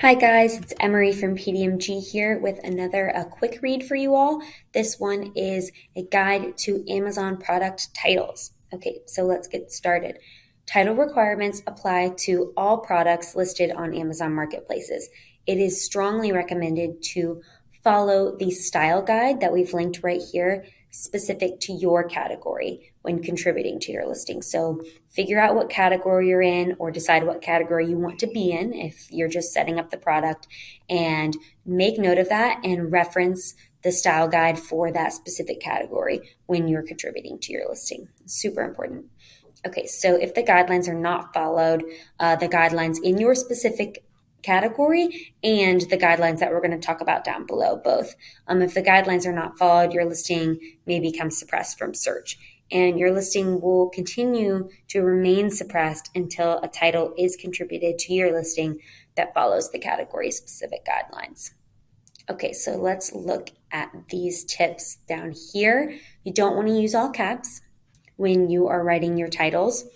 Hi guys, it's Emery from PDMG here with another quick read for you all. This one is a guide to Amazon product titles. Okay, so let's get started. Title requirements apply to all products listed on Amazon marketplaces. It is strongly recommended to follow the style guide that we've linked right here, specific to your category when contributing to your listing. So figure out what category you're in or decide what category you want to be in if you're just setting up the product, and make note of that and reference the style guide for that specific category when you're contributing to your listing. Super important. Okay, so if the guidelines are not followed, the guidelines in your specific category and the guidelines that we're going to talk about down below, both. If the guidelines are not followed, your listing may become suppressed from search, and your listing will continue to remain suppressed until a title is contributed to your listing that follows the category specific guidelines. Okay, so let's look at these tips down here. You don't want to use all caps when you are writing your titles.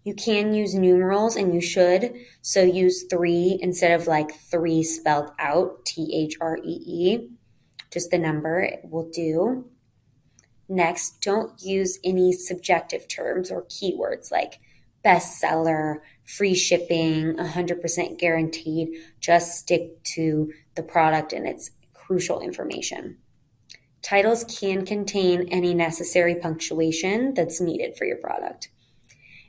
You can use numerals, and you should. So use 3 instead of like 3 spelled out, THREE. Just the number will do. Next, don't use any subjective terms or keywords like bestseller, free shipping, 100% guaranteed. Just stick to the product and its crucial information. Titles can contain any necessary punctuation that's needed for your product.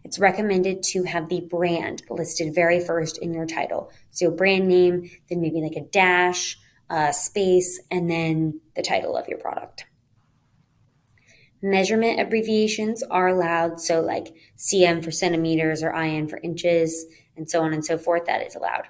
It's recommended to have the brand listed very first in your title. So brand name, then maybe like a dash, space, and then the title of your product. Measurement abbreviations are allowed, so like cm for centimeters or in for inches, and so on and so forth. That is allowed.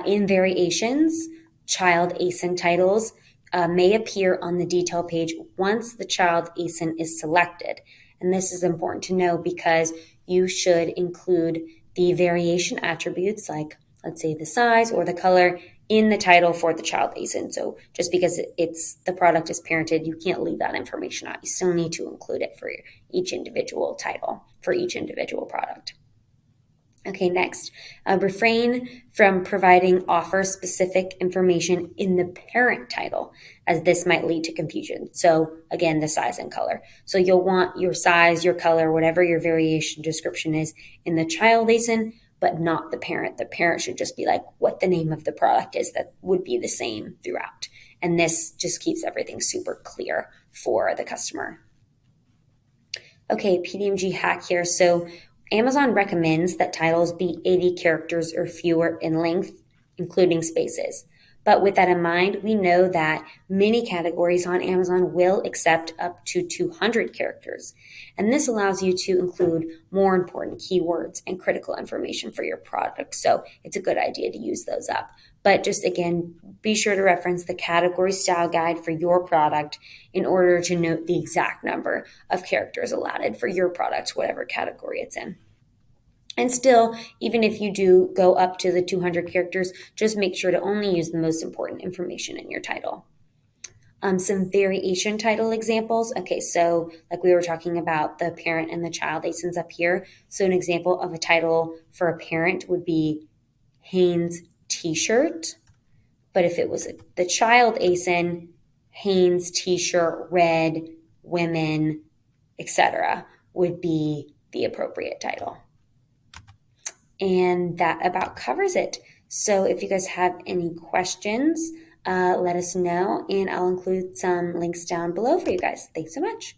In variations, child ASIN titles may appear on the detail page once the child ASIN is selected. And this is important to know because you should include the variation attributes, like let's say the size or the color, in the title for the child ASIN. So just because the product is parented, you can't leave that information out. You still need to include it for each individual title, for each individual product. Okay, next, refrain from providing offer-specific information in the parent title, as this might lead to confusion. So again, the size and color. So you'll want your size, your color, whatever your variation description is in the child ASIN, but not the parent. The parent should just be like what the name of the product is that would be the same throughout. And this just keeps everything super clear for the customer. Okay, PDMG hack here. So Amazon recommends that titles be 80 characters or fewer in length, including spaces. But with that in mind, we know that many categories on Amazon will accept up to 200 characters. And this allows you to include more important keywords and critical information for your product. So it's a good idea to use those up. But just again, be sure to reference the category style guide for your product in order to note the exact number of characters allotted for your product, whatever category it's in. And still, even if you do go up to the 200 characters, just make sure to only use the most important information in your title. Some variation title examples. Okay, so like we were talking about the parent and the child ASINs up here. So an example of a title for a parent would be Hanes t-shirt. But if it was the child ASIN, Hanes t-shirt, red, women, etc. would be the appropriate title. And that about covers it. So if you guys have any questions, let us know, and I'll include some links down below for you guys. Thanks so much.